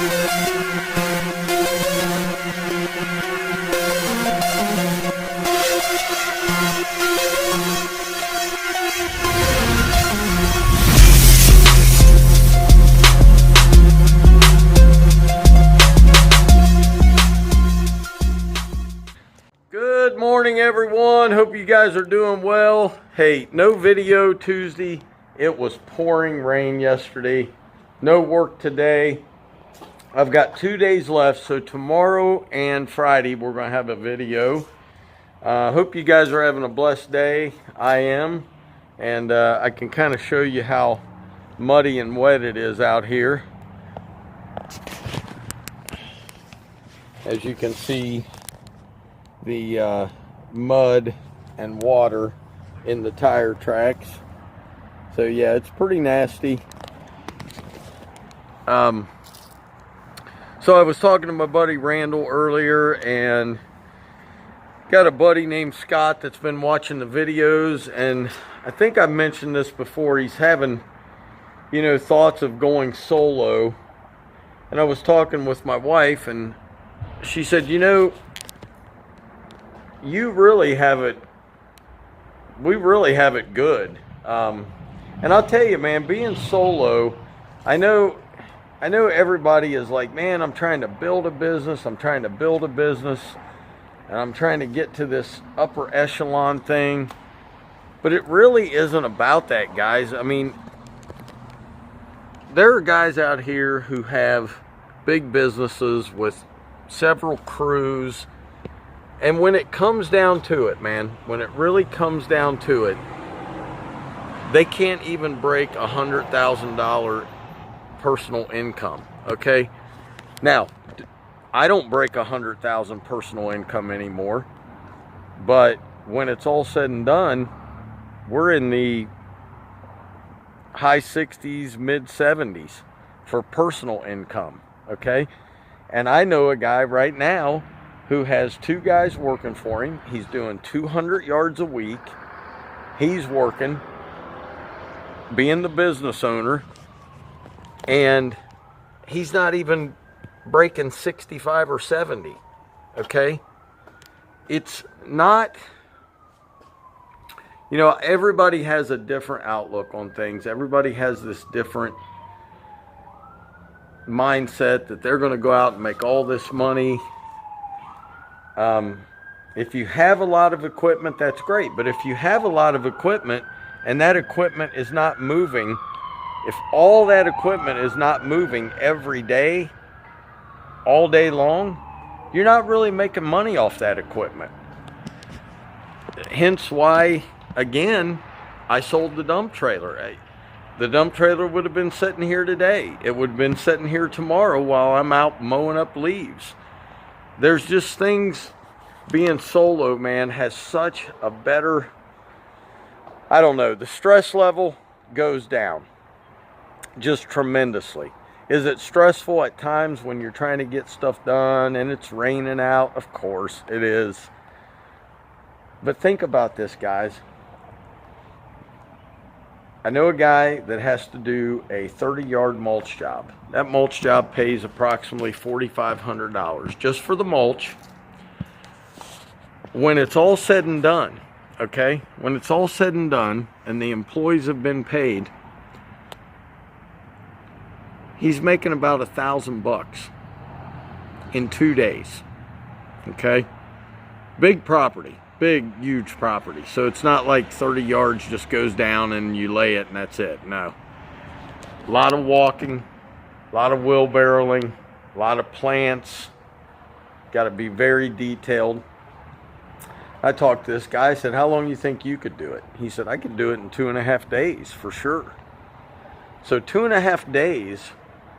Good morning, everyone. Hope you guys are doing well. Hey, no video Tuesday. It was pouring rain yesterday. No work today. I've got 2 days left, so tomorrow and Friday we're going to have a video. Hope you guys are having a blessed day. I am. And I can kind of show you how muddy and wet it is out here. As you can see, the mud and water in the tire tracks. So yeah, it's pretty nasty. So I was talking to my buddy Randall earlier, and got a buddy named Scott that's been watching the videos, and I think I've mentioned this before. He's having, you know, thoughts of going solo. And I was talking with my wife, and she said, you know, you really have it, we really have it good. And I'll tell you, man, being solo, I know everybody is like, man, I'm trying to build a business, and I'm trying to get to this upper echelon thing. But it really isn't about that, guys. I mean, there are guys out here who have big businesses with several crews. And when it comes down to it, man, when it really comes down to it, they can't even break $100,000 personal income, okay? Now, I don't break $100,000 personal income anymore, but when it's all said and done, we're in the high 60s, mid 70s for personal income, okay? And I know a guy right now who has 2 guys working for him. He's doing 200 yards a week. He's working, being the business owner, and he's not even breaking 65 or 70, okay? It's not, you know, everybody has a different outlook on things. Everybody has this different mindset that they're going to go out and make all this money. If you have a lot of equipment, that's great. But if you have a lot of equipment and that equipment is not moving, if all that equipment is not moving every day, all day long, you're not really making money off that equipment. Hence why, again, I sold the dump trailer. The dump trailer would have been sitting here today. It would have been sitting here tomorrow while I'm out mowing up leaves. There's just things, being solo, man, has such a better, I don't know, the stress level goes down just tremendously. Is it stressful at times when you're trying to get stuff done and it's raining out? Of course it is. But think about this, guys. I know a guy that has to do a 30-yard mulch job. That mulch job pays approximately $4,500 just for the mulch. When it's all said and done, okay? When it's all said and done and the employees have been paid, he's making about $1,000 in 2 days, okay? Big property, big, huge property. So it's not like 30 yards just goes down and you lay it and that's it. No. A lot of walking, a lot of wheelbarrowing, a lot of plants. Got to be very detailed. I talked to this guy. I said, how long do you think you could do it? He said, I could do it in 2.5 days for sure. So 2.5 days,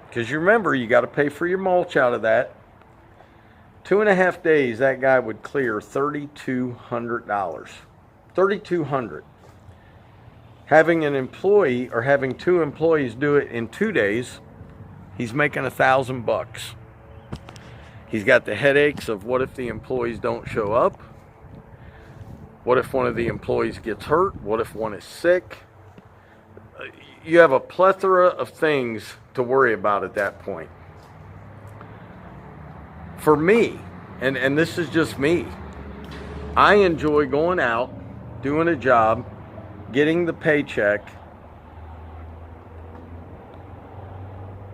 because you remember, you got to pay for your mulch out of that. 2.5 days, that guy would clear $3,200. $3,200. Having an employee or having 2 employees do it in 2 days, he's making $1,000. He's got the headaches of what if the employees don't show up? What if one of the employees gets hurt? What if one is sick? You have a plethora of things to worry about at that point. for me, and this is just me, I enjoy going out, doing a job, getting the paycheck,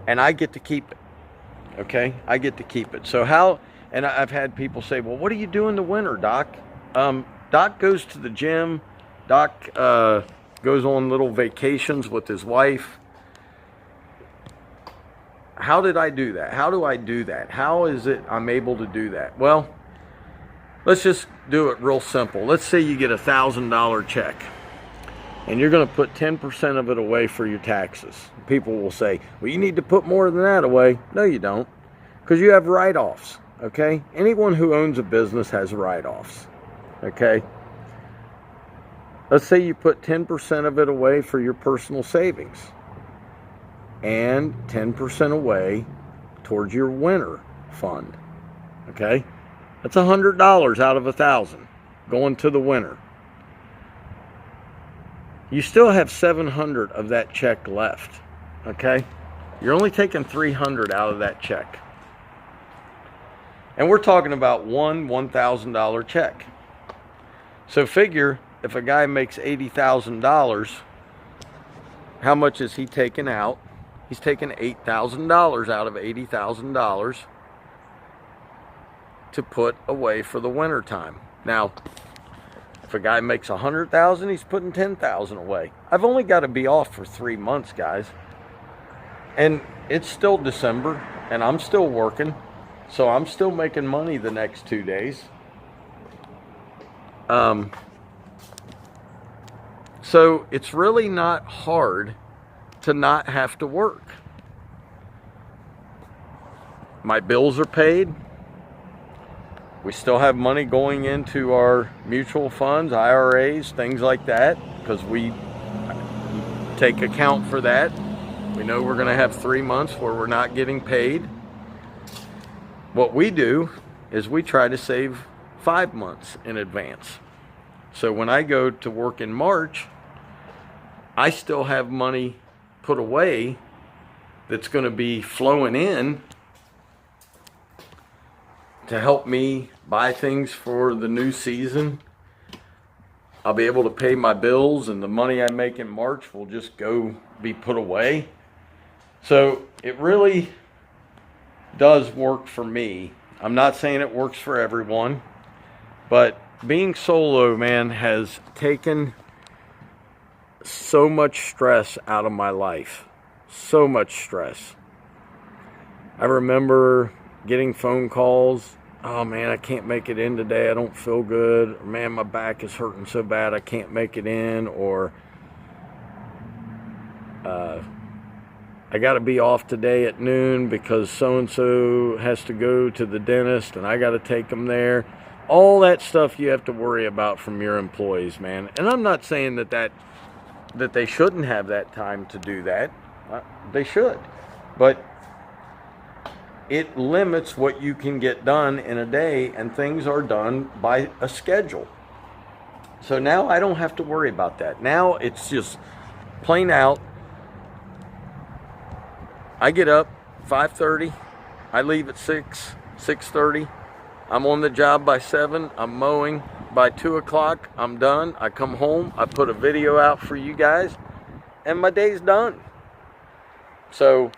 and I get to keep it. Okay, I get to keep it. So how, and I've had people say, well, what do you do in the winter, Doc? Doc goes to the gym. Doc goes on little vacations with his wife. How did I do that? How do I do that? How is it I'm able to do that? Well, let's just do it real simple. Let's say you get a $1,000 check and you're going to put 10% of it away for your taxes. People will say, well, you need to put more than that away. No, you don't, because you have write-offs, okay? Anyone who owns a business has write-offs, okay? Let's say you put 10% of it away for your personal savings and 10% away towards your winter fund, okay? That's $100 out of $1,000 going to the winter. You still have $700 of that check left, okay? You're only taking $300 out of that check. And we're talking about one $1,000 check. So figure if a guy makes $80,000, how much is he taking out? He's taking $8,000 out of $80,000 to put away for the winter time. Now, if a guy makes $100,000, he's putting $10,000 away. I've only got to be off for 3 months, guys. And it's still December, and I'm still working. So I'm still making money the next 2 days. So it's really not hard to not have to work. My bills are paid. We still have money going into our mutual funds, IRAs, things like that, because we take account for that. We know we're going to have 3 months where we're not getting paid. What we do is we try to save 5 months in advance. So when I go to work in March, I still have money put away that's going to be flowing in to help me buy things for the new season. I'll be able to pay my bills, and the money I make in March will just go be put away. So it really does work for me. I'm not saying it works for everyone, but being solo, man, has taken so much stress out of my life. So much stress. I remember getting phone calls. Oh man, I can't make it in today. I don't feel good. Or, man, my back is hurting so bad I can't make it in. Or I got to be off today at noon because so-and-so has to go to the dentist and I got to take them there. All that stuff you have to worry about from your employees, man. And I'm not saying that they shouldn't have that time to do that. They should. But it limits what you can get done in a day, and things are done by a schedule. So now I don't have to worry about that. Now it's just plain out. I get up 5:30. I leave at 6:30. I'm on the job by 7. I'm mowing. By 2 o'clock, I'm done. I come home. I put a video out for you guys, and my day's done. So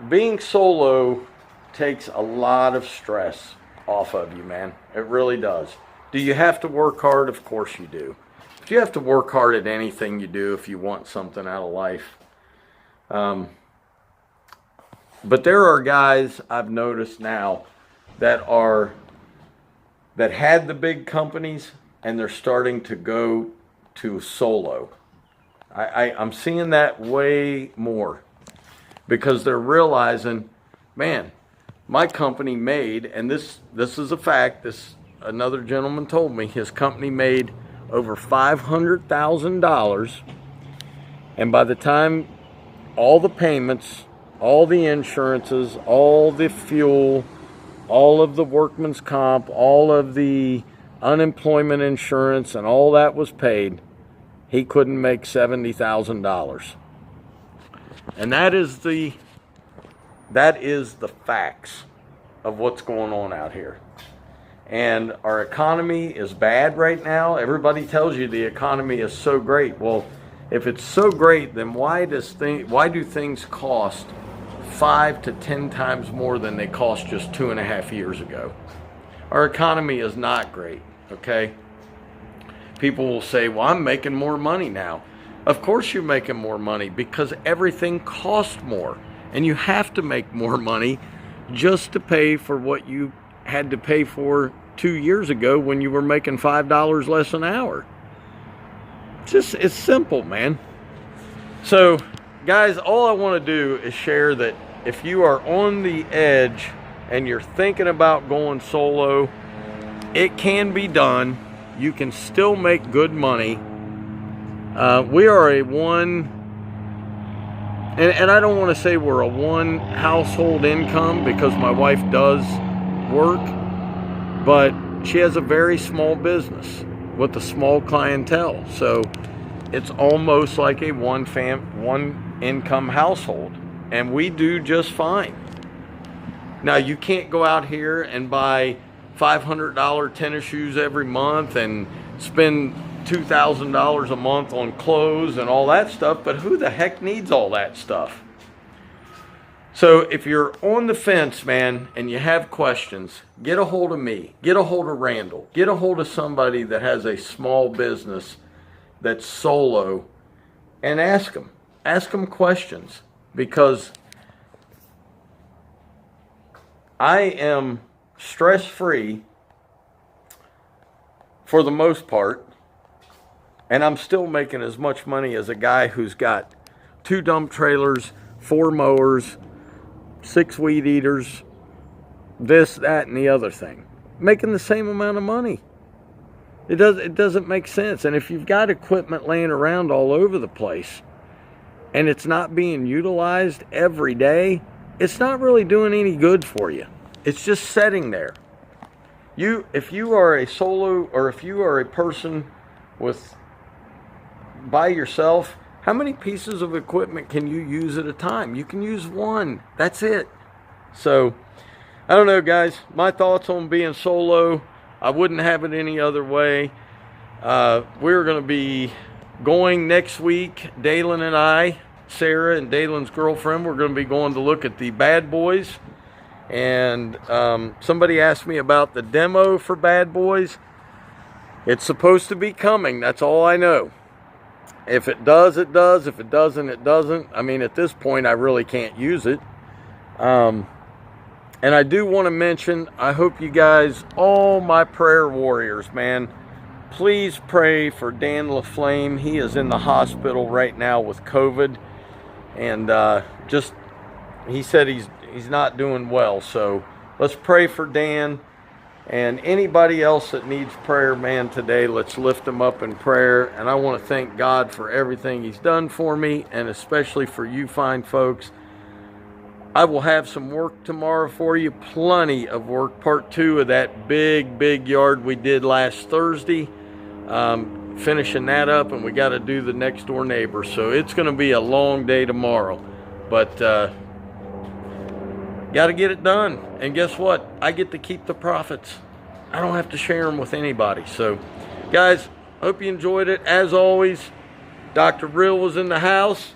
being solo takes a lot of stress off of you, man. It really does. Do you have to work hard? Of course you do. But you have to work hard at anything you do if you want something out of life. But there are guys I've noticed now that had the big companies, and they're starting to go to solo. I'm seeing that way more, because they're realizing, man, my company made, and this is a fact, another gentleman told me, his company made over $500,000, and by the time all the payments, all the insurances, all the fuel, all of the workman's comp, all of the unemployment insurance, and all that was paid, he couldn't make $70,000. And that is the facts. of what's going on out here. And our economy is bad right now. Everybody tells you the economy is so great. Well, if it's so great, then why do things cost 5 to 10 times more than they cost just 2.5 years ago? Our economy is not great, okay? People will say, well, I'm making more money now. Of course you're making more money because everything costs more. And you have to make more money just to pay for what you had to pay for 2 years ago when you were making $5 less an hour. It's simple, man. So, guys, all I want to do is share that if you are on the edge and you're thinking about going solo, it can be done. You can still make good money. We are a one, and I don't want to say we're a one household income because my wife does work, but she has a very small business with a small clientele. So it's almost like a one income household, and we do just fine. Now, you can't go out here and buy $500 tennis shoes every month and spend $2,000 a month on clothes and all that stuff, but who the heck needs all that stuff? So if you're on the fence, man, and you have questions, get a hold of me, get a hold of Randall, get a hold of somebody that has a small business that's solo, and ask them questions, because I am stress-free for the most part, and I'm still making as much money as a guy who's got 2 dump trailers, 4 mowers, 6 weed eaters, this, that, and the other thing. Making the same amount of money. It doesn't make sense. And if you've got equipment laying around all over the place and it's not being utilized every day, it's not really doing any good for you. It's just sitting there. If you are a solo, or if you are a person by yourself, how many pieces of equipment can you use at a time? You can use 1. That's it. So, I don't know, guys. My thoughts on being solo, I wouldn't have it any other way. We're going to be going next week, Dalen and I, Sarah and Dalen's girlfriend, we're going to be going to look at the Bad Boys. And somebody asked me about the demo for Bad Boys. It's supposed to be coming. That's all I know. If it does, it does. If it doesn't, it doesn't. I mean, at this point, I really can't use it. And I do want to mention, I hope you guys, all my prayer warriors, man, please pray for Dan LaFlame. He is in the hospital right now with COVID. And he said he's not doing well. So let's pray for Dan. And anybody else that needs prayer, man, today, let's lift them up in prayer. And I want to thank God for everything he's done for me, and especially for you fine folks. I will have some work tomorrow for you, plenty of work. Part 2 of that big yard we did last Thursday. Finishing that up, and we got to do the next door neighbor. So it's going to be a long day tomorrow. But got to get it done. And guess what? I get to keep the profits. I don't have to share them with anybody. So, guys, hope you enjoyed it. As always, Dr. Real was in the house.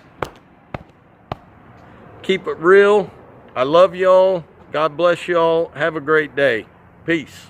Keep it real. I love y'all. God bless y'all. Have a great day. Peace.